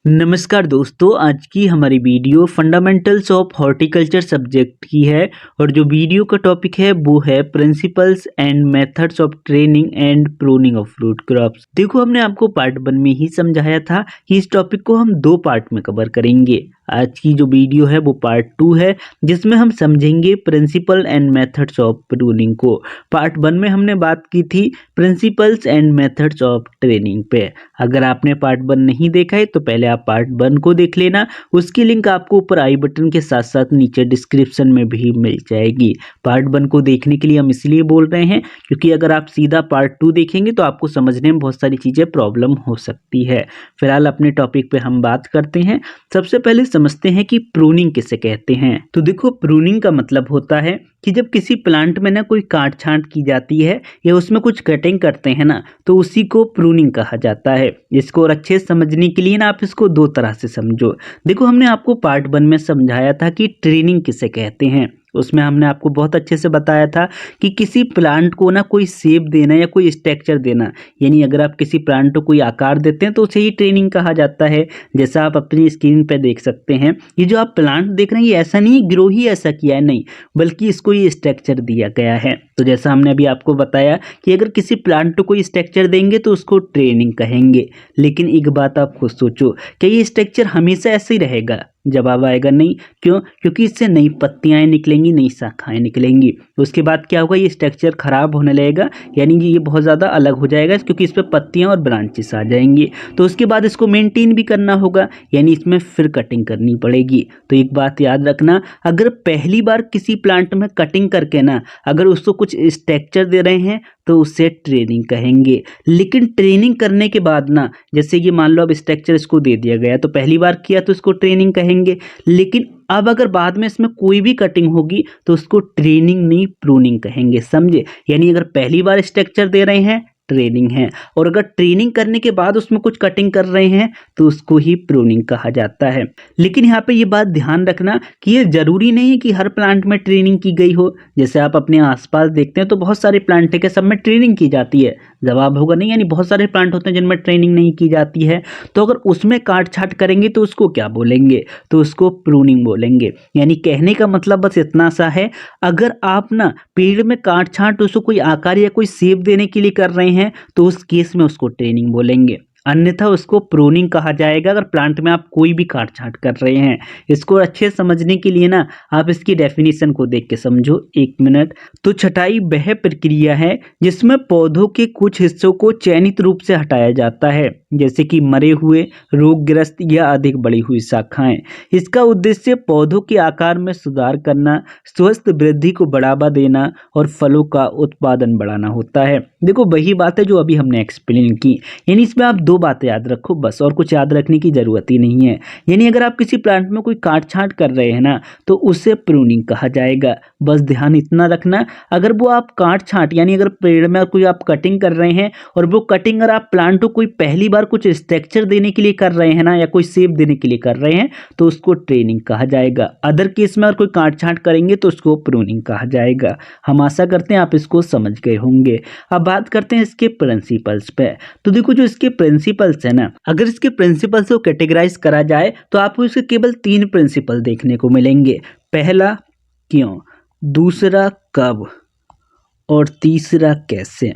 नमस्कार दोस्तों, आज की हमारी video fundamentals of horticulture subject की है और जो वीडियो का टॉपिक है वो है principles and methods of training and pruning of fruit crops. देखो, हमने आपको पार्ट 1 में ही समझाया था कि इस टॉपिक को हम 2 पार्ट में कवर करेंगे। आज की जो वीडियो है वो पार्ट 2 है, जिसमें हम समझेंगे principle and methods of pruning को। पार्ट 1 में हमने बात की थी principles and methods of training पे। अगर आपने पार्ट 1 नहीं देखा है तो पहले आप पार्ट 1 को देख लेना। उसकी लिंक आपको ऊपर आई बटन के साथ साथ नीचे डिस्क्रिप्शन में भी मिल जाएगी। पार्ट 1 को देखने के लिए हम इसलिए बोल रहे हैं क्योंकि अगर आप सीधा पार्ट 2 देखेंगे तो आपको समझने में बहुत सारी चीज़ें प्रॉब्लम हो सकती है। फिलहाल अपने टॉपिक पे हम बात करते हैं। सबसे पहले समझते हैं कि प्रूनिंग किसे कहते हैं। तो देखो, प्रूनिंग का मतलब होता है कि जब किसी प्लांट में ना कोई काट छांट की जाती है या उसमें कुछ कटिंग करते हैं ना, तो उसी को प्रूनिंग कहा जाता है। इसको और अच्छे से समझने के लिए ना आप इसको 2 तरह से समझो। देखो, हमने आपको पार्ट 1 में समझाया था कि ट्रेनिंग किसे कहते हैं। उसमें हमने आपको बहुत अच्छे से बताया था कि किसी प्लांट को ना कोई शेप देना या कोई स्ट्रक्चर देना, यानी अगर आप किसी प्लांट को कोई आकार देते हैं तो उसे ही ट्रेनिंग कहा जाता है। जैसा आप अपनी स्क्रीन पे देख सकते हैं, ये जो आप प्लांट देख रहे हैं ये ऐसा नहीं है ग्रो ही ऐसा किया है, नहीं, बल्कि इसको ये स्ट्रक्चर दिया गया है। तो जैसा हमने अभी आपको बताया कि अगर किसी प्लांट को कोई स्ट्रक्चर देंगे तो उसको ट्रेनिंग कहेंगे। लेकिन एक बात आप खुद सोचो, क्या ये स्ट्रक्चर हमेशा ऐसे ही रहेगा? जवाब आएगा नहीं। क्यों? क्योंकि इससे नई पत्तियां निकलेंगी, नई शाखाएं निकलेंगी। उसके बाद क्या होगा, ये स्ट्रक्चर खराब होने लगेगा, यानी कि ये बहुत ज़्यादा अलग हो जाएगा क्योंकि इस पर पत्तियां और ब्रांचेस आ जाएंगी। तो उसके बाद इसको मेंटेन भी करना होगा, यानी इसमें फिर कटिंग करनी पड़ेगी। तो एक बात याद रखना, अगर पहली बार किसी प्लांट में कटिंग करके ना अगर उसको कुछ स्ट्रक्चर दे रहे हैं तो उसे ट्रेनिंग कहेंगे। लेकिन ट्रेनिंग करने के बाद ना, जैसे कि मान लो अब स्ट्रक्चर इसको दे दिया गया तो पहली बार किया तो इसको ट्रेनिंग कहेंगे। लेकिन अब अगर बाद में इसमें कोई भी कटिंग होगी तो उसको ट्रेनिंग नहीं प्रूनिंग कहेंगे, समझे? यानी अगर पहली बार स्ट्रक्चर दे रहे हैं ट्रेनिंग है, और अगर ट्रेनिंग करने के बाद उसमें कुछ कटिंग कर रहे हैं तो उसको ही प्रूनिंग कहा जाता है। लेकिन यहाँ पे ये बात ध्यान रखना कि ये जरूरी नहीं है कि हर प्लांट में ट्रेनिंग की गई हो। जैसे आप अपने आसपास देखते हैं तो बहुत सारे प्लांट है कि सब में ट्रेनिंग की जाती है। जवाब होगा नहीं, यानी बहुत सारे प्लांट होते हैं जिनमें ट्रेनिंग नहीं की जाती है। तो अगर उसमें काट छाट करेंगे तो उसको क्या बोलेंगे? तो उसको प्रूनिंग बोलेंगे। यानी कहने का मतलब बस इतना सा है, अगर आप ना पेड़ में काट छाट उसको कोई आकार या कोई शेप देने के लिए कर रहे हैं तो उस केस में उसको ट्रेनिंग बोलेंगे, अन्यथा उसको प्रूनिंग कहा जाएगा अगर प्लांट में आप कोई भी काट छांट कर रहे हैं। इसको अच्छे से समझने के लिए ना आप इसकी डेफिनेशन को देख के समझो, 1 मिनट। तो छटाई वह प्रक्रिया है जिसमें पौधों के कुछ हिस्सों को चयनित रूप से हटाया जाता है, जैसे कि मरे हुए, रोगग्रस्त या अधिक बढ़ी हुई शाखाएं। इसका उद्देश्य पौधों के आकार में सुधार करना, स्वस्थ वृद्धि को बढ़ावा देना और फलों का उत्पादन बढ़ाना होता है। देखो, वही बात है जो अभी हमने एक्सप्लेन की। यानी इसमें आप 2 बातें याद रखो बस, और कुछ याद रखने की जरूरत ही नहीं है। यानी अगर आप किसी प्लांट में कोई काट छांट कर रहे हैं ना तो उसे प्रूनिंग कहा जाएगा। बस ध्यान इतना रखना, अगर वो आप काट छांट यानी अगर पेड़ में कोई आप कटिंग कर रहे हैं और वो कटिंग अगर आप प्लांट को कोई पहली बार कुछ स्ट्रक्चर देने के लिए कर रहे हैं ना, या कोई शेप देने के लिए कर रहे हैं तो उसको ट्रेनिंग कहा जाएगा। अदर केस में अगर कोई काट छांट करेंगे तो उसको प्रूनिंग कहा जाएगा। हम आशा करते हैं आप इसको समझ गए होंगे। अब बात करते हैं इसके प्रिंसिपल्स पे। तो देखो, जो इसके प्रिंसिपल्स है ना, अगर इसके प्रिंसिपल्स को कैटेगराइज करा जाए तो आपको इसके केवल 3 प्रिंसिपल देखने को मिलेंगे। पहला क्यों, दूसरा कब, और तीसरा कैसे।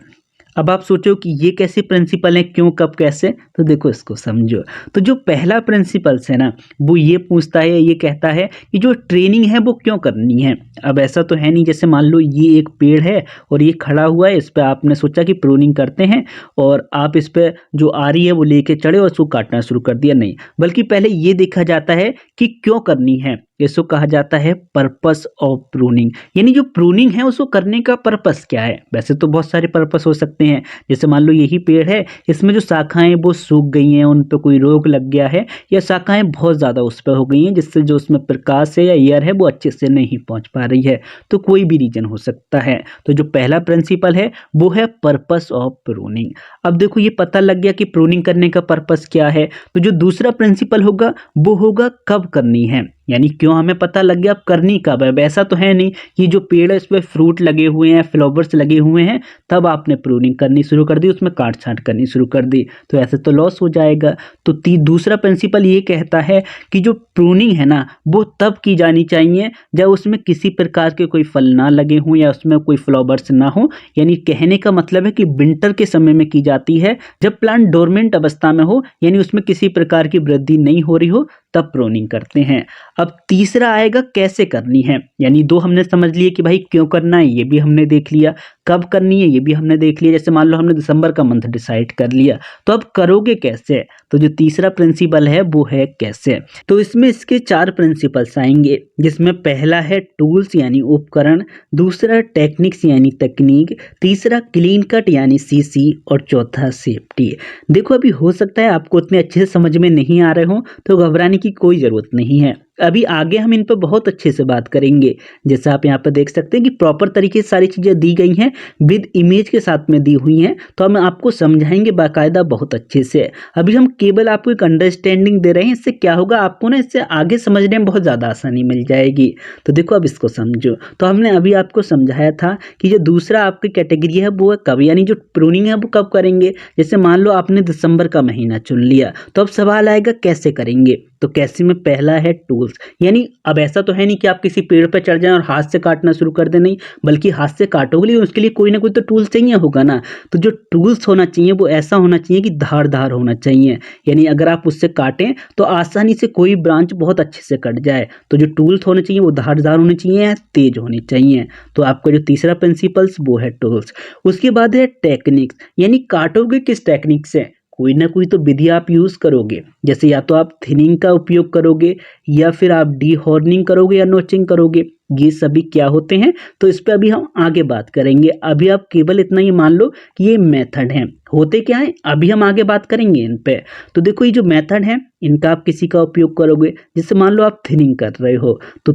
अब आप सोचो कि ये कैसे प्रिंसिपल है, क्यों, कब, कैसे? तो देखो, इसको समझो। तो जो पहला प्रिंसिपल्स है ना, वो ये पूछता है, ये कहता है कि जो ट्रेनिंग है वो क्यों करनी है। अब ऐसा तो है नहीं, जैसे मान लो ये एक पेड़ है और ये खड़ा हुआ है, इस पर आपने सोचा कि प्रूनिंग करते हैं और आप इस पर जो आ रही है वो लेके चढ़े और उसको काटना शुरू कर दिया, नहीं। बल्कि पहले ये देखा जाता है कि क्यों करनी है। इसको कहा जाता है पर्पस ऑफ प्रूनिंग। यानी जो प्रूनिंग है उसको करने का पर्पस क्या है। वैसे तो बहुत सारे पर्पस हो सकते हैं, जैसे मान लो यही पेड़ है, इसमें जो शाखाएं वो सूख गई हैं, उन पर कोई रोग लग गया है, या शाखाएं बहुत ज़्यादा उस पर हो गई हैं जिससे जो उसमें प्रकाश है या एयर है वो अच्छे से नहीं पहुंच पा रही है। तो कोई भी रीजन हो सकता है। तो जो पहला प्रिंसिपल है वो है पर्पस ऑफ प्रूनिंग। अब देखो, ये पता लग गया कि प्रूनिंग करने का पर्पस क्या है। तो जो दूसरा प्रिंसिपल होगा वो होगा कब करनी है। यानी क्यों हमें पता लग गया, अब करनी कब है। ऐसा तो है नहीं कि जो पेड़ है इस पे फ्रूट लगे हुए हैं, फ्लावर्स लगे हुए हैं, तब आपने प्रूनिंग करनी शुरू कर दी, उसमें काट छांट करनी शुरू कर दी, तो ऐसे तो लॉस हो जाएगा। तो दूसरा प्रिंसिपल ये कहता है कि जो प्रूनिंग है ना वो तब की जानी चाहिए जब उसमें किसी प्रकार के कोई फल ना लगे हों या उसमें कोई फ्लावर्स ना हो। यानी कहने का मतलब है कि विंटर के समय में की जाती है, जब प्लांट डोरमेंट अवस्था में हो, यानी उसमें किसी प्रकार की वृद्धि नहीं हो रही हो, तब प्रूनिंग करते हैं। अब तीसरा आएगा कैसे करनी है। यानी दो हमने समझ लिए कि भाई क्यों करना है, ये भी हमने देख लिया, कब करनी है ये भी हमने देख लिया। जैसे मान लो हमने दिसंबर का मंथ डिसाइड कर लिया, तो अब करोगे कैसे। तो जो तीसरा प्रिंसिपल है वो है कैसे। तो इसमें इसके 4 प्रिंसिपल्स आएंगे, जिसमें पहला है टूल्स यानी उपकरण, दूसरा टेक्निक्स यानी तकनीक, तीसरा क्लीन कट यानी सीसी, और चौथा सेफ्टी। देखो अभी हो सकता है आपको उतने अच्छे से समझ में नहीं आ रहे हो, तो घबराने की कोई ज़रूरत नहीं है। अभी आगे हम इन पर बहुत अच्छे से बात करेंगे। जैसा आप यहाँ पर देख सकते हैं कि प्रॉपर तरीके से सारी चीज़ें दी गई हैं, विद इमेज के साथ में दी हुई हैं, तो हम आपको समझाएंगे बाकायदा बहुत अच्छे से। अभी हम केवल आपको एक अंडरस्टैंडिंग दे रहे हैं, इससे क्या होगा आपको ना इससे आगे समझने में बहुत ज़्यादा आसानी मिल जाएगी। तो देखो अब इसको समझो। तो हमने अभी आपको समझाया था कि जो दूसरा आपकी कैटेगरी है वो है कब, यानी जो प्रूनिंग है वो कब करेंगे। जैसे मान लो आपने दिसंबर का महीना चुन लिया, तो अब सवाल आएगा कैसे करेंगे। तो कैसे में पहला है टूल्स, यानी अब ऐसा तो है नहीं कि आप किसी पेड़ पर चढ़ जाएं और हाथ से काटना शुरू कर दें, नहीं, बल्कि हाथ से काटोगे लेकिन उसके लिए कोई ना कोई तो टूल्स चाहिए होगा ना। तो जो टूल्स होना चाहिए वो ऐसा होना चाहिए कि धारदार होना चाहिए, यानी अगर आप उससे काटें तो आसानी से कोई ब्रांच बहुत अच्छे से कट जाए। तो जो टूल्स होने चाहिए वो धारदार होने चाहिए, तेज होने चाहिए। तो आपका जो तीसरा प्रिंसिपल्स वो है टूल्स। उसके बाद है टेक्निक्स, यानी काटोगे किस टेक्निक से, कोई ना कोई तो विधि आप यूज करोगे। जैसे या तो आप थिनिंग का उपयोग करोगे, या फिर आप डीहॉर्निंग करोगे, या नोचिंग करोगे। ये सभी क्या होते हैं तो इस पे अभी हम आगे बात करेंगे। अभी आप केवल इतना ही मान लो कि ये मेथड है, होते क्या है अभी हम आगे बात करेंगे इन पे। तो देखो ये जो मेथड है इनका आप किसी का उपयोग करोगे, जैसे मान लो आप थिनिंग कर रहे हो, तो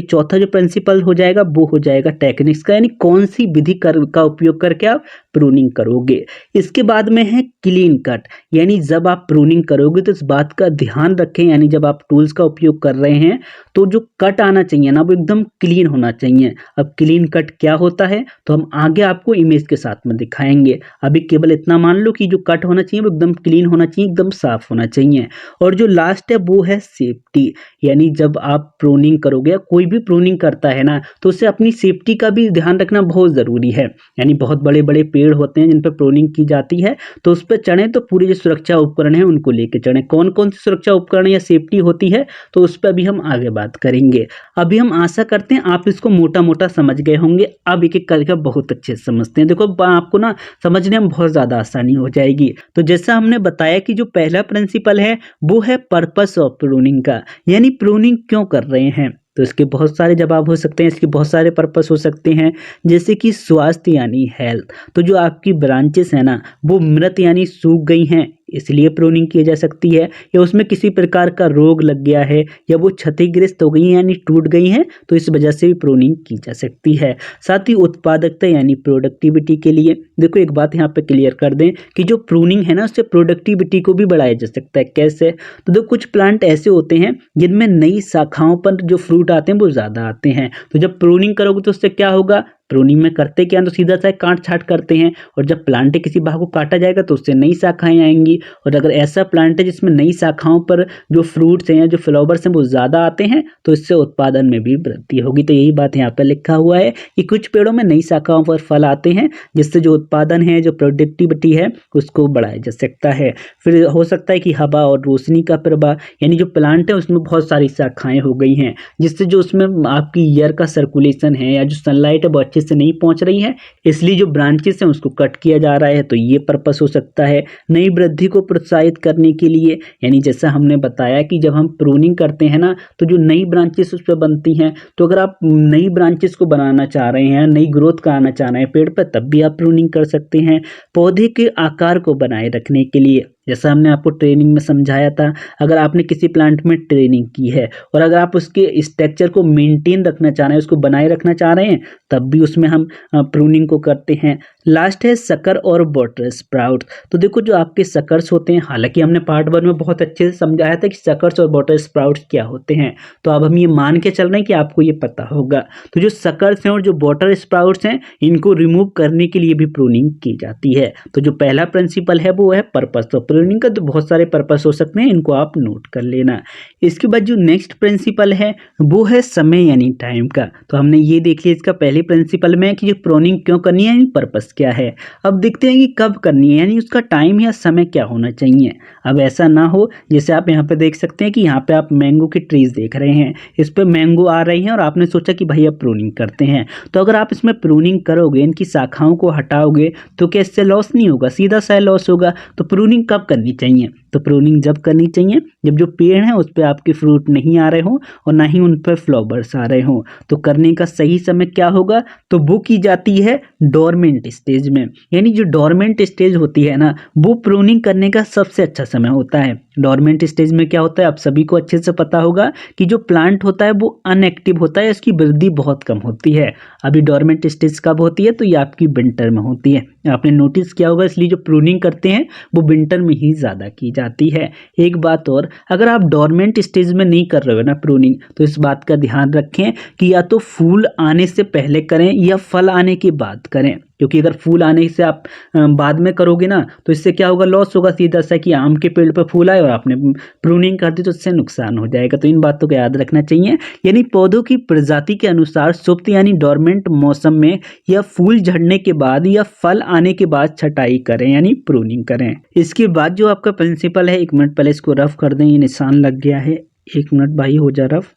चौथा जो प्रिंसिपल हो जाएगा वो हो जाएगा टेक्निक्स का, यानी कौन सी विधि का उपयोग करके आप प्रूनिंग करोगे। इसके बाद में है क्लीन कट, यानी जब आप प्रूनिंग करोगे तो इस बात का ध्यान रखें, यानी जब आप टूल्स का उपयोग कर रहे हैं तो जो कट आना चाहिए ना वो एकदम क्लीन होना चाहिए। अब क्लीन कट क्या होता है तो हम आगे आपको इमेज के साथ में दिखाएंगे। अभी केवल इतना मान लो कि जो कट होना चाहिए वो एकदम क्लीन होना चाहिए, एकदम साफ होना चाहिए। और जो लास्ट है वो है सेफ्टी, यानी जब आप प्रूनिंग करोगे या कोई भी प्रूनिंग करता है ना तो उससे अपनी सेफ्टी का भी ध्यान रखना बहुत ज़रूरी है। यानी बहुत बड़े बड़े पेड़ होते हैं जिन पर प्रूनिंग की जाती है, तो उस पर चढ़ें तो पूरे जो सुरक्षा उपकरण है उनको लेके चढ़ें। कौन कौन सी सुरक्षा उपकरण या सेफ्टी होती है तो उस पर अभी हम आगे बात करेंगे। अभी हम आशा करते हैं आप इसको मोटा मोटा समझ गए होंगे। अब एक एक करके बहुत अच्छे से समझते हैं। देखो आपको ना समझने में बहुत ज़्यादा आसानी हो जाएगी। तो जैसा हमने बताया कि जो पहला प्रिंसिपल है वो है पर्पस ऑफ प्रूनिंग का, यानी प्रूनिंग क्यों कर रहे हैं। तो इसके बहुत सारे जवाब हो सकते हैं, इसके बहुत सारे पर्पस हो सकते हैं, जैसे कि स्वास्थ्य यानी हेल्थ। तो जो आपकी ब्रांचेस है ना वो मृत यानी सूख गई हैं इसलिए प्रूनिंग की जा सकती है, या उसमें किसी प्रकार का रोग लग गया है, या वो क्षतिग्रस्त हो गई हैं यानी टूट गई हैं, तो इस वजह से भी प्रूनिंग की जा सकती है। साथ ही उत्पादकता यानी प्रोडक्टिविटी के लिए। देखो एक बात यहाँ पे क्लियर कर दें कि जो प्रूनिंग है ना उससे प्रोडक्टिविटी को भी बढ़ाया जा सकता है। कैसे, तो देखो कुछ प्लांट ऐसे होते हैं जिनमें नई शाखाओं पर जो फ्रूट आते हैं वो ज़्यादा आते हैं। तो जब प्रूनिंग करोगे तो उससे क्या होगा, प्रूनिंग में करते क्या तो सीधा सा काट छाट करते हैं, और जब प्लांट के किसी भाग को काटा जाएगा तो उससे नई शाखाएं आएंगी। और अगर ऐसा प्लांट है जिसमें नई शाखाओं पर जो फ्रूट्स हैं जो फ्लावर्स हैं वो ज़्यादा आते हैं तो इससे उत्पादन में भी वृद्धि होगी। तो यही बात यहाँ पर लिखा हुआ है कि कुछ पेड़ों में नई शाखाओं पर फल आते हैं जिससे जो उत्पादन है जो प्रोडक्टिविटी है उसको बढ़ाया जा सकता है। फिर हो सकता है कि हवा और रोशनी का प्रवाह, यानी जो प्लांट है उसमें बहुत सारी शाखाएं हो गई हैं जिससे जो उसमें आपकी एयर का सर्कुलेशन है या जो सनलाइट है वो अच्छे से नहीं पहुंच रही है, इसलिए जो ब्रांचेस हैं उसको कट किया जा रहा है। तो ये पर्पस हो सकता है। नई वृद्धि को प्रोत्साहित करने के लिए, यानी जैसा हमने बताया कि जब हम प्रूनिंग करते हैं ना तो जो नई ब्रांचेस उस पर बनती हैं, तो अगर आप नई ब्रांचेस को बनाना चाह रहे हैं, नई ग्रोथ कराना चाह रहे हैं पेड़ पर, तब भी आप प्रूनिंग कर सकते हैं। पौधे के आकार को बनाए रखने के लिए, जैसा हमने आपको ट्रेनिंग में समझाया था, अगर आपने किसी प्लांट में ट्रेनिंग की है और अगर आप उसके स्ट्रक्चर को मेंटेन रखना चाह रहे हैं, उसको बनाए रखना चाह रहे हैं, तब भी उसमें हम प्रूनिंग को करते हैं। लास्ट है शक्कर और बटर स्प्राउट। तो देखो जो आपके शकर्स होते हैं, हालांकि हमने पार्ट 1 में बहुत अच्छे से समझाया था कि शकर्स और बटर स्प्राउट्स क्या होते हैं, तो अब हम ये मान के चल रहे हैं कि आपको ये पता होगा। तो जो शकर्स हैं और जो बटर स्प्राउट्स हैं, इनको रिमूव करने के लिए भी प्रूनिंग की जाती है। तो जो पहला प्रिंसिपल है वो है पर्पस। तो प्रूनिंग का तो बहुत सारे पर्पस हो सकते हैं, इनको आप नोट कर लेना। इसके बाद जो नेक्स्ट प्रिंसिपल है वो है समय यानी टाइम का। तो हमने ये देख लिया इसका पहले प्रिंसिपल में कि ये प्रूनिंग क्यों करनी है यानी पर्पस क्या है। अब देखते हैं कि कब करनी है यानी उसका टाइम या समय क्या होना चाहिए। अब ऐसा ना हो जैसे आप यहाँ पे देख सकते हैं कि यहाँ पे आप मैंगो की ट्रीज देख रहे हैं, इस पे मैंगो आ रही हैं और आपने सोचा कि भाई अब प्रूनिंग करते हैं। तो अगर आप इसमें प्रूनिंग करोगे, इनकी शाखाओं को हटाओगे, तो क्या इससे लॉस नहीं होगा? सीधा सा लॉस होगा। तो प्रूनिंग कब करनी चाहिए? तो प्रूनिंग जब करनी चाहिए जब जो पेड़ है उस पर आपके फ्रूट नहीं आ रहे हो और ना ही उन पर फ्लावर्स आ रहे हो। तो करने का सही समय क्या होगा? तो वो की जाती है डोरमेंट स्टेज में। यानी जो डोरमेंट स्टेज होती है ना, वो प्रूनिंग करने का सबसे अच्छा समय होता है। डोरमेंट स्टेज में क्या होता है आप सभी को अच्छे से पता होगा कि जो प्लांट होता है वो अनएक्टिव होता है, इसकी वृद्धि बहुत कम होती है। अभी डोरमेंट स्टेज कब होती है? तो ये आपकी विंटर में होती है। आपने नोटिस किया होगा, इसलिए जो प्रूनिंग करते हैं वो विंटर में ही ज़्यादा की जाती है। एक बात और, अगर आप डोरमेंट स्टेज में नहीं कर रहे हो ना प्रूनिंग, तो इस बात का ध्यान रखें कि या तो फूल आने से पहले करें या फल आने के बाद करें। क्योंकि अगर फूल आने से आप बाद में करोगे ना, तो इससे क्या होगा? लॉस होगा सीधा सा कि आम के पेड़ पर फूल आए और आपने प्रूनिंग कर दी तो इससे नुकसान हो जाएगा। तो इन बातों को याद रखना चाहिए। यानी पौधों की प्रजाति के अनुसार सुप्त यानी डोरमेंट मौसम में या फूल झड़ने के बाद या फल आने के बाद छटाई करें यानी प्रूनिंग करें। इसके बाद जो आपका प्रिंसिपल है, 1 मिनट पहले इसको रफ कर दें, ये निशान लग गया है, 1 मिनट भाई हो जा रफ।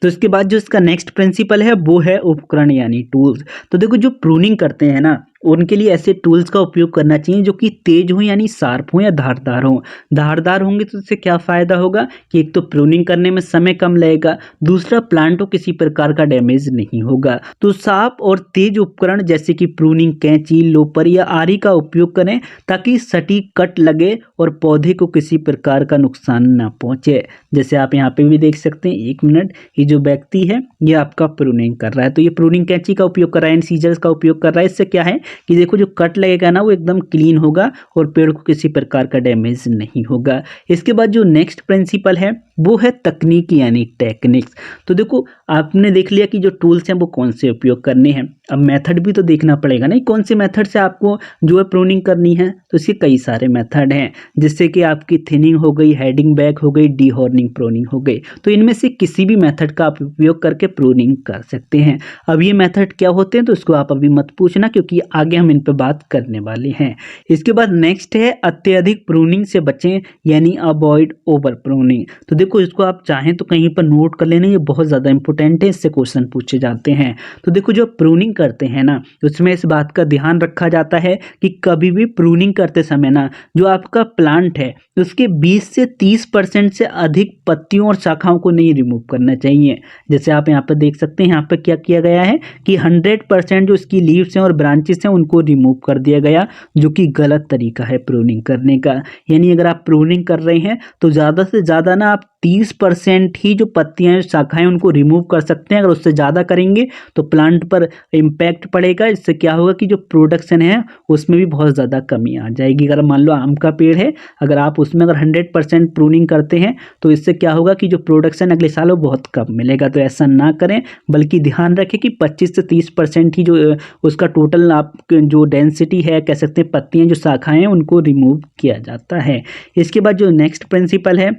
तो इसके बाद जो इसका नेक्स्ट प्रिंसिपल है वो है उपकरण यानी टूल्स। तो देखो जो प्रूनिंग करते हैं ना, उनके लिए ऐसे टूल्स का उपयोग करना चाहिए जो कि तेज हो यानी शार्प हो या धारदार हो। धारदार होंगे तो इससे क्या फायदा होगा कि एक तो प्रूनिंग करने में समय कम लगेगा, दूसरा प्लांट को किसी प्रकार का डैमेज नहीं होगा। तो शार्प और तेज उपकरण जैसे कि प्रूनिंग कैंची, लोपर या आरी का उपयोग करें ताकि सटीक कट लगे और पौधे को किसी प्रकार का नुकसान ना पहुंचे। जैसे आप यहाँ पे भी देख सकते हैं, 1 मिनट, ये जो व्यक्ति है ये आपका प्रूनिंग कर रहा है, तो ये प्रूनिंग कैंची का उपयोग कर रहा है, सीजर्स का उपयोग कर रहा है। इससे क्या है कि देखो जो कट लगेगा ना वो एकदम क्लीन होगा और पेड़ को किसी प्रकार का डैमेज नहीं होगा। इसके बाद जो नेक्स्ट प्रिंसिपल है वो है तकनीक यानी टेक्निक्स। तो देखो आपने देख लिया कि जो टूल्स हैं वो कौन से उपयोग करने हैं। अब मेथड भी तो देखना पड़ेगा ना, कौन से मेथड से आपको जो है प्रूनिंग करनी है। तो इसके कई सारे मेथड हैं, जिससे कि आपकी थिनिंग हो गई, हेडिंग बैक हो गई, डीहॉर्निंग प्रूनिंग हो गई। तो इनमें से किसी भी मेथड का आप उपयोग करके प्रूनिंग कर सकते हैं। अब ये मेथड क्या होते हैं तो इसको आप अभी मत पूछना, क्योंकि आगे हम इन पर बात करने वाले हैं। इसके बाद नेक्स्ट है अत्यधिक प्रूनिंग से बचें यानी अवॉइड ओवर प्रूनिंग। तो देखो इसको आप चाहें तो कहीं पर नोट कर लेना, ये बहुत ज़्यादा इंपॉर्टेंट है, इससे क्वेश्चन पूछे जाते हैं। तो देखो जो प्रूनिंग करते हैं ना, उसमें इस बात का ध्यान रखा जाता है कि कभी भी प्रूनिंग करते समय ना जो आपका प्लांट है उसके 20 से 30% से अधिक पत्तियों और शाखाओं को नहीं रिमूव करना चाहिए। जैसे आप यहाँ पर देख सकते हैं, यहाँ पर क्या किया गया है कि 100% जो इसकी लीव्स हैं और ब्रांचेस हैं उनको रिमूव कर दिया गया, जो कि गलत तरीका है प्रूनिंग करने का। यानी अगर आप प्रूनिंग कर रहे हैं तो ज़्यादा से ज़्यादा ना आप 30% ही जो पत्तियां शाखाएं उनको रिमूव कर सकते हैं। अगर उससे ज़्यादा करेंगे तो प्लांट पर इम्पैक्ट पड़ेगा। इससे क्या होगा कि जो प्रोडक्शन है उसमें भी बहुत ज़्यादा कमी आ जाएगी। अगर मान लो आम का पेड़ है, अगर आप उसमें अगर 100% प्रूनिंग करते हैं तो इससे क्या होगा कि जो प्रोडक्शन अगले साल वो बहुत कम मिलेगा। तो ऐसा ना करें, बल्कि ध्यान रखें कि 25 से 30% ही जो उसका टोटल आप जो डेंसिटी है, कह सकते हैं पत्तियां जो शाखाएं हैं, उनको रिमूव किया जाता है। इसके बाद जो नेक्स्ट प्रिंसिपल है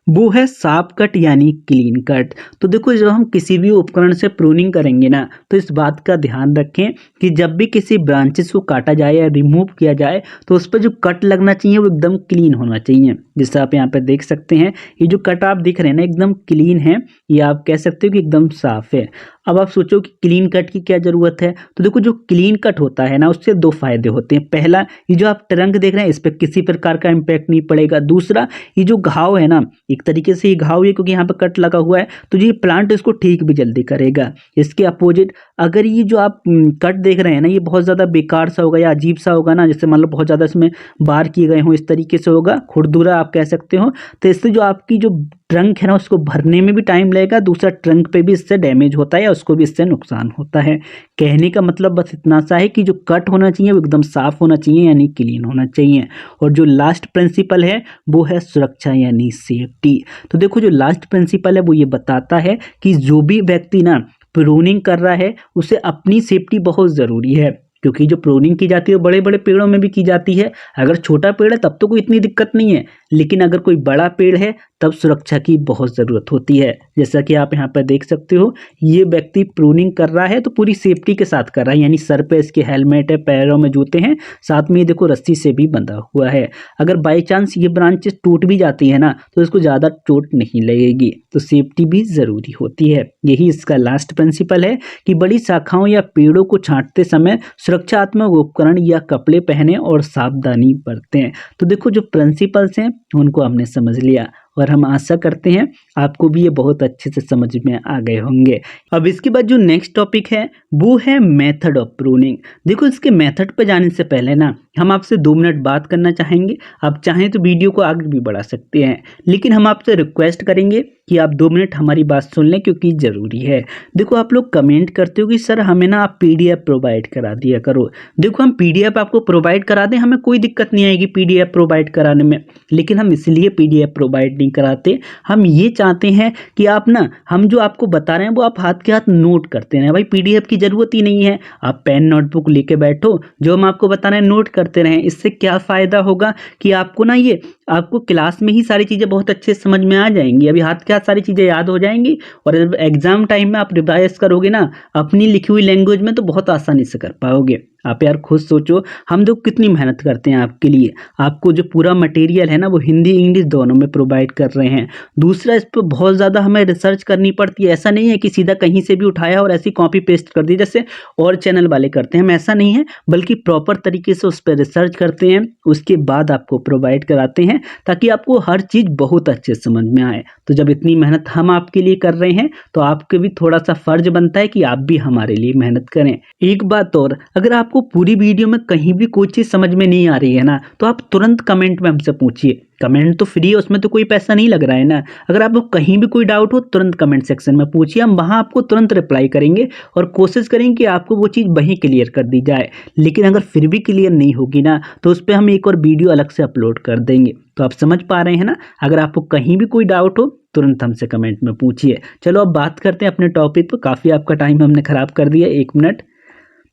वो है साफ कट यानी क्लीन कट। तो देखो जब हम किसी भी उपकरण से प्रूनिंग करेंगे ना, तो इस बात का ध्यान रखें कि जब भी किसी ब्रांचेस को काटा जाए या रिमूव किया जाए तो उस पर जो कट लगना चाहिए वो एकदम क्लीन होना चाहिए। जैसे आप यहाँ पे देख सकते हैं, ये जो कट आप दिख रहे हैं ना एकदम क्लीन है, ये आप कह सकते हो कि एकदम साफ है। अब आप सोचो कि क्लीन कट की क्या ज़रूरत है। तो देखो जो क्लीन कट होता है ना उससे 2 फायदे होते हैं। पहला, ये जो आप ट्रंक देख रहे हैं इस पर किसी प्रकार का इम्पैक्ट नहीं पड़ेगा। दूसरा, ये जो घाव है ना, एक तरीके से ये घाव है क्योंकि यहाँ पे कट लगा हुआ है, तो ये प्लांट इसको ठीक भी जल्दी करेगा। इसके अपोजिट अगर ये जो आप कट देख रहे हैं ना, ये बहुत ज़्यादा बेकार सा होगा या अजीब सा होगा ना, जैसे मान लो बहुत ज़्यादा इसमें बार किए गए हों, इस तरीके से होगा, खुरदुरा आप कह सकते हो, तो इससे जो आपकी जो ट्रंक है ना उसको भरने में भी टाइम लगेगा, दूसरा ट्रंक पे भी इससे डैमेज होता है या उसको भी इससे नुकसान होता है। कहने का मतलब बस इतना सा है कि जो कट होना चाहिए वो एकदम साफ होना चाहिए यानी क्लीन होना चाहिए। और जो लास्ट प्रिंसिपल है वो है सुरक्षा यानी सेफ्टी। तो देखो जो लास्ट प्रिंसिपल है वो ये बताता है कि जो भी व्यक्ति ना प्रूनिंग कर रहा है उसे अपनी सेफ्टी बहुत ज़रूरी है, क्योंकि जो प्रूनिंग की जाती है बड़े बड़े पेड़ों में भी की जाती है। अगर छोटा पेड़ है तब तो कोई इतनी दिक्कत नहीं है, लेकिन अगर कोई बड़ा पेड़ है तब सुरक्षा की बहुत ज़रूरत होती है। जैसा कि आप यहाँ पर देख सकते हो, ये व्यक्ति प्रूनिंग कर रहा है तो पूरी सेफ्टी के साथ कर रहा है, यानी सर पे इसके हेलमेट है, पैरों में जूते हैं, साथ में ये देखो रस्सी से भी बंधा हुआ है। अगर बाई चांस ये ब्रांचेस टूट भी जाती है ना तो इसको ज़्यादा चोट नहीं लगेगी, तो सेफ्टी भी ज़रूरी होती है। यही इसका लास्ट प्रिंसिपल है कि बड़ी शाखाओं या पेड़ों को छांटते समय सुरक्षात्मक उपकरण या कपड़े पहने और सावधानी बरतें। तो देखो जो प्रिंसिपल्स हैं उनको हमने समझ लिया और हम आशा करते हैं आपको भी ये बहुत अच्छे से समझ में आ गए होंगे। अब इसके बाद जो नेक्स्ट टॉपिक है वो है मेथड ऑफ प्रूनिंग। देखो इसके मेथड पर जाने से पहले ना हम आपसे 2 मिनट बात करना चाहेंगे। आप चाहें तो वीडियो को आगे भी बढ़ा सकते हैं, लेकिन हम आपसे रिक्वेस्ट करेंगे कि आप 2 मिनट हमारी बात सुन लें क्योंकि ज़रूरी है। देखो आप लोग कमेंट करते हो कि सर हमें ना आप PDF प्रोवाइड करा दिया करो। देखो हम PDF आपको प्रोवाइड करा दें, हमें कोई दिक्कत नहीं आएगी PDF प्रोवाइड कराने में, लेकिन हम इसलिए PDF प्रोवाइड नहीं कराते, हम ये चाहते हैं कि आप ना हम जो आपको बता रहे हैं वो आप हाथ के हाथ नोट करते रहें। भाई PDF की ज़रूरत ही नहीं है, आप पेन नोटबुक लेके बैठो, जो हम आपको बता रहे हैं नोट करते रहें। इससे क्या फ़ायदा होगा कि आपको ना ये आपको क्लास में ही सारी चीज़ें बहुत अच्छे से समझ में आ जाएंगी, अभी हाथ के हाथ सारी चीज़ें याद हो जाएंगी, और जब एग्ज़ाम टाइम में आप रिवाइज करोगे ना अपनी लिखी हुई लैंग्वेज में तो बहुत आसानी से कर पाओगे। आप यार खुद सोचो, हम लोग कितनी मेहनत करते हैं आपके लिए, आपको जो पूरा मटेरियल है ना वो हिंदी इंग्लिश दोनों में प्रोवाइड कर रहे हैं। दूसरा इस पर बहुत ज़्यादा हमें रिसर्च करनी पड़ती है, ऐसा नहीं है कि सीधा कहीं से भी उठाया और ऐसी कॉपी पेस्ट कर दी जैसे और चैनल वाले करते हैं, हम ऐसा नहीं है, बल्कि प्रॉपर तरीके से उस पर रिसर्च करते हैं, उसके बाद आपको प्रोवाइड कराते हैं ताकि आपको हर चीज़ बहुत अच्छे से समझ में आए। तो जब इतनी मेहनत हम आपके लिए कर रहे हैं तो आपके भी थोड़ा सा फर्ज बनता है कि आप भी हमारे लिए मेहनत करें। एक बात और, अगर आपको पूरी वीडियो में कहीं भी कोई चीज़ समझ में नहीं आ रही है ना तो आप तुरंत कमेंट में हमसे पूछिए। कमेंट तो फ्री है, उसमें तो कोई पैसा नहीं लग रहा है ना। अगर आपको कहीं भी कोई डाउट हो तुरंत कमेंट सेक्शन में पूछिए, हम वहाँ आपको तुरंत रिप्लाई करेंगे और कोशिश करेंगे कि आपको वो चीज़ वहीं क्लियर कर दी जाए। लेकिन अगर फिर भी क्लियर नहीं होगी ना तो उस पर हम एक और वीडियो अलग से अपलोड कर देंगे। तो आप समझ पा रहे हैं ना, अगर आपको कहीं भी कोई डाउट हो तुरंत हमसे कमेंट में पूछिए। चलो अब बात करते हैं अपने टॉपिक पर, काफ़ी आपका टाइम हमने ख़राब कर दिया, 1 मिनट।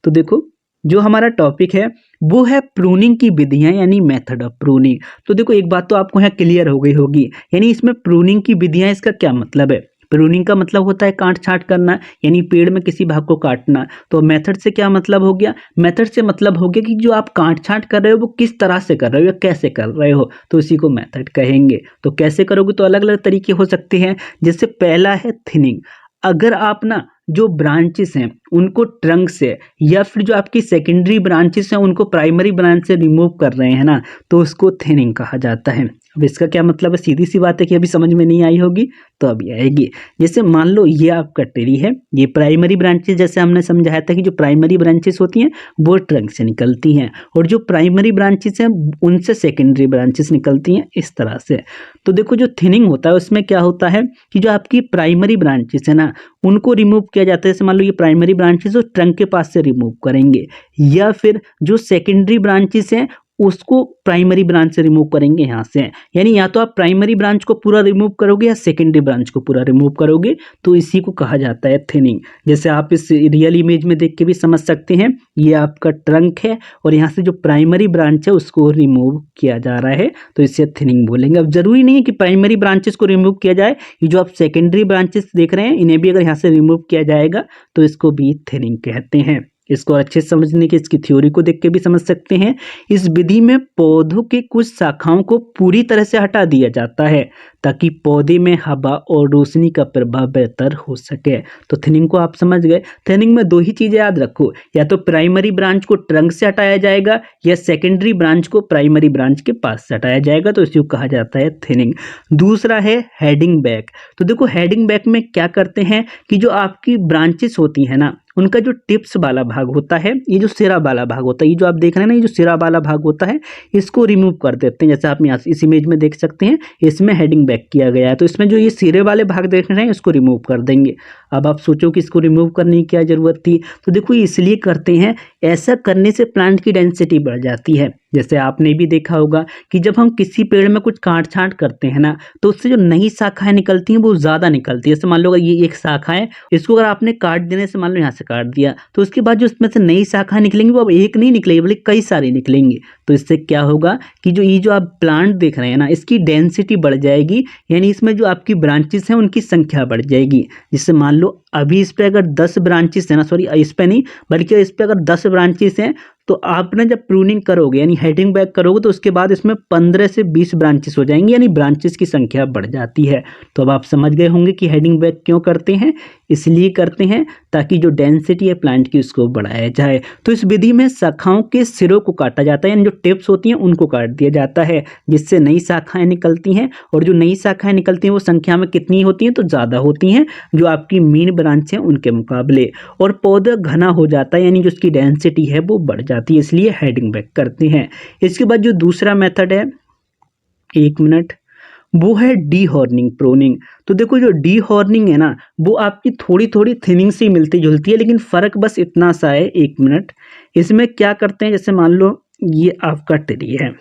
तो देखो जो हमारा टॉपिक है वो है प्रूनिंग की विधियां यानी मेथड ऑफ प्रूनिंग। तो देखो एक बात तो आपको यहाँ क्लियर हो गई होगी, यानी इसमें प्रूनिंग की विधियां, इसका क्या मतलब है। प्रूनिंग का मतलब होता है काट छांट करना, यानी पेड़ में किसी भाग को काटना। तो मेथड से क्या मतलब हो गया, मेथड से मतलब हो गया कि जो आप काट छांट कर रहे हो वो किस तरह से कर रहे हो या कैसे कर रहे हो, तो इसी को मेथड कहेंगे। तो कैसे करोगे, तो अलग अलग तरीके हो सकते हैं। जैसे पहला है थिनिंग। अगर आप ना जो ब्रांचेस हैं उनको ट्रंक से या फिर जो आपकी सेकेंडरी ब्रांचेस हैं उनको प्राइमरी ब्रांच से रिमूव कर रहे हैं ना तो उसको थिनिंग कहा जाता है। अब इसका क्या मतलब है, सीधी सी बात है कि अभी समझ में नहीं आई होगी तो अभी आएगी। जैसे मान लो ये आपका ट्री है, ये प्राइमरी ब्रांचेस, जैसे हमने समझाया था कि जो प्राइमरी ब्रांचेस होती हैं वो ट्रंक से निकलती हैं और जो प्राइमरी ब्रांचेस हैं उनसे सेकेंडरी ब्रांचेस निकलती हैं, इस तरह से। तो देखो जो थिनिंग होता है उसमें क्या होता है कि जो आपकी प्राइमरी ब्रांचेस है ना उनको रिमूव किया जाता है। जैसे मान लो ये प्राइमरी ब्रांचेस और ट्रंक के पास से रिमूव करेंगे, या फिर जो सेकेंडरी ब्रांचेस हैं उसको प्राइमरी ब्रांच से रिमूव करेंगे यहाँ से। यानी या तो आप प्राइमरी ब्रांच को पूरा रिमूव करोगे या सेकेंडरी ब्रांच को पूरा रिमूव करोगे, तो इसी को कहा जाता है थिनिंग। जैसे आप इस रियल इमेज में देख के भी समझ सकते हैं, ये आपका ट्रंक है और यहाँ से जो प्राइमरी ब्रांच है उसको रिमूव किया जा रहा है, तो इसे थिनिंग बोलेंगे। अब जरूरी नहीं है कि प्राइमरी ब्रांचेस को रिमूव किया जाए, ये जो आप सेकेंडरी ब्रांचेस देख रहे हैं इन्हें भी अगर यहाँ से रिमूव किया जाएगा तो इसको भी थिनिंग कहते हैं। इसको अच्छे से समझने की इसकी थ्योरी को देख के भी समझ सकते हैं। इस विधि में पौधों की कुछ शाखाओं को पूरी तरह से हटा दिया जाता है ताकि पौधे में हवा और रोशनी का प्रभाव बेहतर हो सके। तो थिनिंग को आप समझ गए। थिनिंग में 2 ही चीजें याद रखो, या तो प्राइमरी ब्रांच को ट्रंक से हटाया जाएगा या सेकेंडरी ब्रांच को प्राइमरी ब्रांच के पास से हटाया जाएगा, तो इसी को कहा जाता है थिनिंग। दूसरा है हेडिंग बैक। तो देखो हेडिंग बैक में क्या करते हैं कि जो आपकी ब्रांचेस होती है ना उनका जो टिप्स वाला भाग होता है, ये जो सिरा वाला भाग होता है, ये जो आप देख रहे हैं ना, ये जो सिरा वाला भाग होता है, इसको रिमूव कर देते हैं। जैसे आप यहाँ इस इमेज में देख सकते हैं, इसमें हेडिंग बैक किया गया है, तो इसमें जो ये सिरे वाले भाग देख रहे हैं इसको रिमूव कर देंगे। अब आप सोचो कि इसको रिमूव करने की क्या जरूरत थी, तो देखो ये इसलिए करते हैं, ऐसा करने से प्लांट की डेंसिटी बढ़ जाती है। जैसे आपने भी देखा होगा कि जब हम किसी पेड़ में कुछ काट छांट करते हैं ना, तो उससे जो नई शाखाएं निकलती हैं वो ज़्यादा निकलती है। जैसे मान लो अगर ये एक शाखा है, इसको अगर आपने काट देने से, मान लो यहाँ से काट दिया, तो उसके बाद जो इसमें से नई शाखा निकलेंगी वो अब एक नहीं निकलेगी बल्कि कई सारी निकलेंगी। तो इससे क्या होगा कि जो ये जो आप प्लांट देख रहे हैं ना, इसकी डेंसिटी बढ़ जाएगी, यानी इसमें जो आपकी ब्रांचेस हैं उनकी संख्या बढ़ जाएगी। जिससे मान लो अभी इस पे अगर 10 ब्रांचेस है ना, सॉरी इस पे नहीं बल्कि इस पे अगर 10 ब्रांचेस हैं, तो आपने जब प्रूनिंग करोगे यानी हेडिंग बैक करोगे, तो उसके बाद इसमें 15 से 20 ब्रांचेस हो जाएंगी, यानी ब्रांचेस की संख्या बढ़ जाती है। तो अब आप समझ गए होंगे कि हेडिंग बैक क्यों करते हैं, इसलिए करते हैं ताकि जो डेंसिटी है प्लांट की उसको बढ़ाया जाए। तो इस विधि में शाखाओं के सिरों को काटा जाता है, यानी जो टिप्स होती हैं उनको काट दिया जाता है, जिससे नई शाखाएं निकलती हैं, और जो नई शाखाएं निकलती हैं वो संख्या में कितनी होती हैं, तो ज़्यादा होती हैं जो आपकी मेन ब्रांच है उनके मुकाबले, और पौधा घना हो जाता है, यानी जो उसकी डेंसिटी है वो बढ़ जाती है, इसलिए हेडिंग बैक करते हैं। इसके बाद जो दूसरा मेथड है, एक मिनट, वो है डी हॉर्निंग प्रूनिंग। तो देखो जो डी हॉर्निंग है ना, वो आपकी थोड़ी थोड़ी थिनिंग से मिलती जुलती है, लेकिन फ़र्क बस इतना सा है, एक मिनट। इसमें क्या करते हैं, जैसे मान लो ये आपका ट्री है,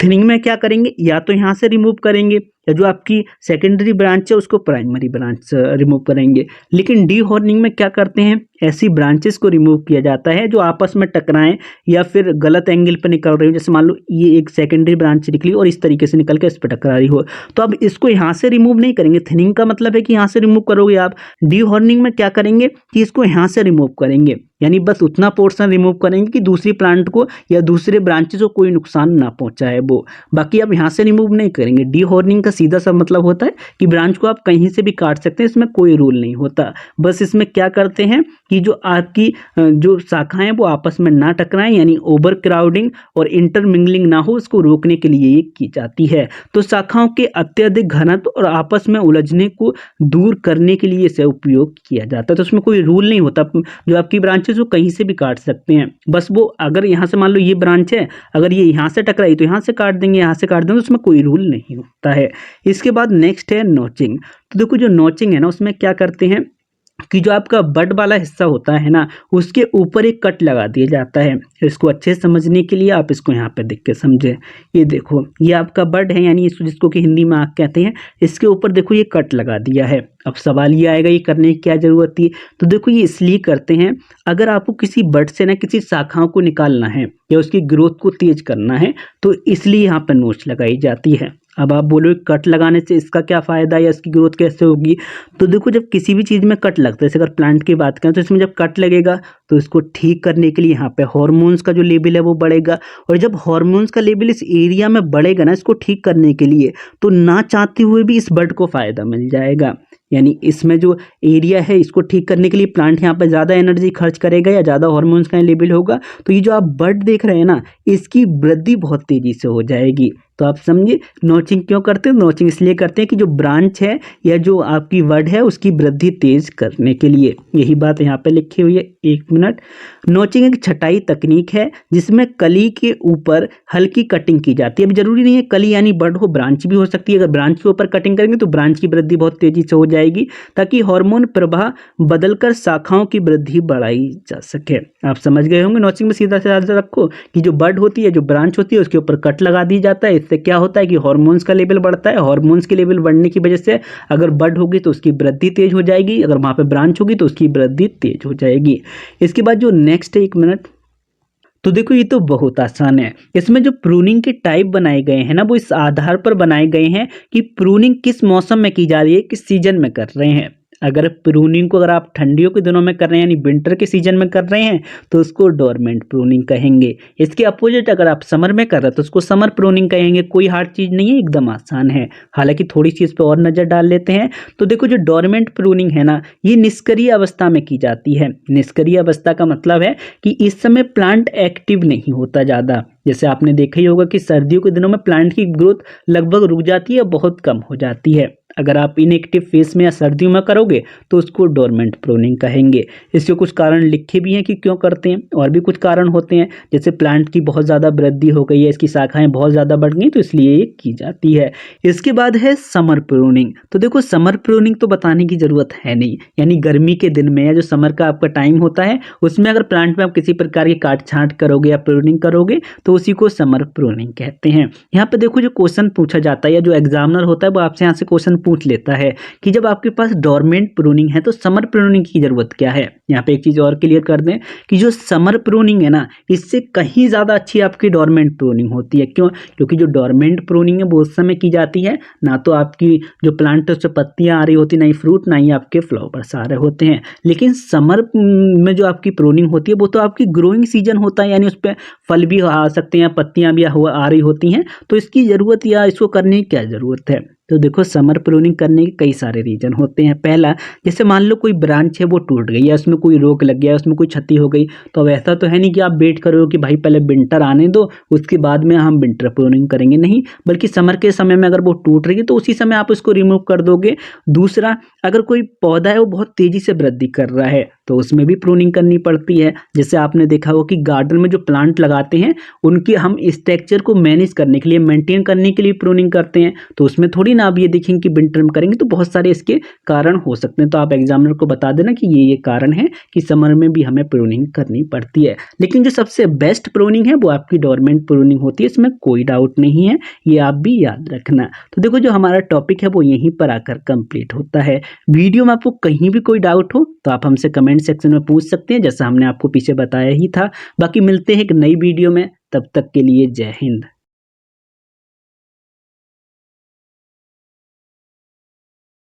थिनिंग में क्या करेंगे, या तो यहाँ से रिमूव करेंगे, या जो आपकी सेकेंडरी ब्रांच है उसको प्राइमरी ब्रांच से रिमूव करेंगे। लेकिन डी हॉर्निंग में क्या करते हैं, ऐसी ब्रांचेस को रिमूव किया जाता है जो आपस में टकराएं या फिर गलत एंगल पर निकल रही हो। जैसे मान लो ये एक सेकेंडरी ब्रांच निकली और इस तरीके से निकल के इस पर टकरा रही हो, तो अब इसको यहाँ से रिमूव नहीं करेंगे। थिनिंग का मतलब है कि यहाँ से रिमूव करोगे आप, डी हॉर्निंग में क्या करेंगे कि इसको यहाँ से रिमूव करेंगे, यानी बस उतना पोर्शन रिमूव करेंगे कि दूसरी प्लांट को या दूसरे ब्रांचेस को कोई नुकसान ना पहुंचाए वो, बाकी आप यहाँ से रिमूव नहीं करेंगे। डी हॉर्निंग का सीधा सा मतलब होता है कि ब्रांच को आप कहीं से भी काट सकते हैं, इसमें कोई रूल नहीं होता। बस इसमें क्या करते हैं कि जो आपकी जो शाखाएं वो आपस में ना टकराएं, यानी ओवर क्राउडिंग और इंटरमिंगलिंग ना हो, उसको रोकने के लिए ये की जाती है। तो शाखाओं के अत्यधिक घनत्व और आपस में उलझने को दूर करने के लिए इसे उपयोग किया जाता है। तो उसमें कोई रूल नहीं होता, जो आपकी ब्रांचेस वो कहीं से भी काट सकते हैं। बस वो अगर यहाँ से मान लो ये ब्रांच है, अगर ये यहाँ से टकराई तो यहाँ से काट देंगे, यहाँ से काट देंगे, उसमें कोई रूल नहीं होता है। इसके बाद नेक्स्ट है नोचिंग। तो देखो जो नोचिंग है ना, उसमें क्या करते हैं कि जो आपका बड वाला हिस्सा होता है ना, उसके ऊपर एक कट लगा दिया जाता है। इसको अच्छे से समझने के लिए आप इसको यहाँ पे देख के समझें। ये देखो, ये आपका बड है, यानी जिसको कि हिंदी में आँख कहते हैं, इसके ऊपर देखो ये कट लगा दिया है। अब सवाल ये आएगा ये करने की क्या ज़रूरत थी, तो देखो ये इसलिए करते हैं, अगर आपको किसी बड से ना किसी शाखाओं को निकालना है या उसकी ग्रोथ को तेज करना है, तो इसलिए यहाँ पर नोच लगाई जाती है। अब आप बोलो कट लगाने से इसका क्या फ़ायदा या इसकी ग्रोथ कैसे होगी, तो देखो जब किसी भी चीज़ में कट लगता है, जैसे अगर प्लांट की बात करें तो इसमें जब कट लगेगा तो इसको ठीक करने के लिए यहाँ पे हार्मोन्स का जो लेवल है वो बढ़ेगा, और जब हार्मोन्स का लेवल इस एरिया में बढ़ेगा ना इसको ठीक करने के लिए, तो ना चाहते हुए भी इस बड को फ़ायदा मिल जाएगा। यानी इसमें जो एरिया है इसको ठीक करने के लिए प्लांट यहाँ पर ज़्यादा एनर्जी खर्च करेगा या ज़्यादा हार्मोन्स का लेवल होगा, तो ये जो आप बड देख रहे हैं ना, इसकी वृद्धि बहुत तेज़ी से हो जाएगी। तो आप समझिए नोचिंग क्यों करते हैं। नोचिंग इसलिए करते हैं कि जो ब्रांच है या जो आपकी वर्ड है उसकी वृद्धि तेज करने के लिए, यही बात यहाँ पे लिखी हुई है। एक मिनट, नोचिंग एक छटाई तकनीक है जिसमें कली के ऊपर हल्की कटिंग की जाती है। अब जरूरी नहीं है कली यानी बड हो, ब्रांच भी हो सकती है। अगर ब्रांच के ऊपर कटिंग करेंगे तो ब्रांच की वृद्धि बहुत तेजी से हो जाएगी, ताकि हार्मोन प्रवाह बदलकर शाखाओं की वृद्धि बढ़ाई जा सके। आप समझ गए होंगे। नोचिंग में सीधा से रखो कि जो बड होती है, जो ब्रांच होती है, उसके ऊपर कट लगा दी जाता है। इससे क्या होता है कि हार्मोन्स का लेवल बढ़ता है। हार्मोन्स के लेवल बढ़ने की वजह से अगर बड होगी तो उसकी वृद्धि तेज हो जाएगी, अगर वहाँ पे ब्रांच होगी तो उसकी वृद्धि तेज हो जाएगी। इसके बाद जो नेक्स्ट है, एक मिनट, तो देखो ये तो बहुत आसान है। इसमें जो प्रूनिंग के टाइप बनाए गए हैं ना, वो इस आधार पर बनाए गए हैं कि प्रूनिंग किस मौसम में की जा रही है, किस सीजन में कर रहे हैं। अगर प्रूनिंग को अगर आप ठंडियों के दिनों में कर रहे हैं यानी विंटर के सीजन में कर रहे हैं तो उसको डोरमेंट प्रूनिंग कहेंगे। इसके अपोजिट अगर आप समर में कर रहे हैं तो उसको समर प्रूनिंग कहेंगे। कोई हार्ड चीज़ नहीं है, एकदम आसान है। हालांकि थोड़ी सी इस पर और नज़र डाल लेते हैं। तो देखो जो डोरमेंट प्रूनिंग है ना, ये निष्क्रिय अवस्था में की जाती है। निष्क्रिय अवस्था का मतलब है कि इस समय प्लांट एक्टिव नहीं होता ज़्यादा। जैसे आपने देखा ही होगा कि सर्दियों के दिनों में प्लांट की ग्रोथ लगभग रुक जाती है, बहुत कम हो जाती है। अगर आप इनएक्टिव फेस में या सर्दियों में करोगे तो उसको डोरमेंट प्रूनिंग कहेंगे। इसके कुछ कारण लिखे भी हैं कि क्यों करते हैं, और भी कुछ कारण होते हैं, जैसे प्लांट की बहुत ज़्यादा वृद्धि हो गई है, इसकी शाखाएं बहुत ज़्यादा बढ़ गई तो इसलिए ये की जाती है। इसके बाद है समर प्रूनिंग। तो देखो समर प्रूनिंग तो बताने की ज़रूरत है नहीं, यानी गर्मी के दिन में या जो समर का आपका टाइम होता है उसमें अगर प्लांट में आप किसी प्रकार की काट छांट करोगे या प्रूनिंग करोगे तो उसी को समर प्रूनिंग कहते हैं। यहाँ पे देखो जो क्वेश्चन पूछा जाता है या जो एग्जामिनर होता है वो आपसे यहाँ से क्वेश्चन पूछ लेता है कि जब आपके पास डोरमेंट प्रूनिंग है तो समर प्रूनिंग की जरूरत क्या है। यहाँ पे एक चीज और क्लियर कर दें कि जो समर प्रूनिंग है ना, इससे कहीं ज्यादा अच्छी आपकी डोरमेंट प्रूनिंग होती है। क्यों? क्योंकि जो डोरमेंट प्रूनिंग है वो उस समय की जाती है ना तो आपकी जो प्लांट है उससे पत्तियां आ रही होती, ना ही फ्रूट, ना ही आपके फ्लावर्स आ रहे होते हैं। लेकिन समर में जो आपकी प्रूनिंग होती है वो तो आपकी ग्रोइंग सीजन होता है, यानी उस पर फल भी आ सकते हैं, पत्तियां भी आ रही होती हैं, तो इसकी ज़रूरत या इसको करने की क्या ज़रूरत है। तो देखो समर प्रूनिंग करने के कई सारे रीजन होते हैं। पहला, जैसे मान लो कोई ब्रांच है वो टूट गई या उसमें कोई रोग लग गया, उसमें कोई क्षति हो गई, तो अब ऐसा तो है नहीं कि आप वेट करो कि भाई पहले विंटर आने दो उसके बाद में हम विंटर प्रूनिंग करेंगे, नहीं, बल्कि समर के समय में अगर वो टूट रही है तो उसी समय आप उसको रिमूव कर दोगे। दूसरा, अगर कोई पौधा है वो बहुत तेजी से वृद्धि कर रहा है तो उसमें भी प्रूनिंग करनी पड़ती है। जैसे आपने देखा हो कि गार्डन में जो प्लांट लगाते हैं उनकी हम स्ट्रक्चर को मैनेज करने के लिए, मेंटेन करने के लिए प्रूनिंग करते हैं, तो उसमें थोड़ी ना आप ये देखेंगे कि विंटर में करेंगे, तो बहुत सारे इसके कारण हो सकते हैं। तो आप एग्जामिनर को बता देना कि ये कारण है कि समर में भी हमें प्रूनिंग करनी पड़ती है। लेकिन जो सबसे बेस्ट प्रूनिंग है वो आपकी डोरमेंट प्रूनिंग होती है, इसमें कोई डाउट नहीं है, ये आप भी याद रखना। तो देखो जो हमारा टॉपिक है वो यहीं पर आकर कंप्लीट होता है। वीडियो में आपको कहीं भी कोई डाउट हो तो आप हमसे कमेंट सेक्शन में पूछ सकते हैं, जैसा हमने आपको पीछे बताया ही था। बाकी मिलते हैं एक नई वीडियो में, तब तक के लिए जय हिंद।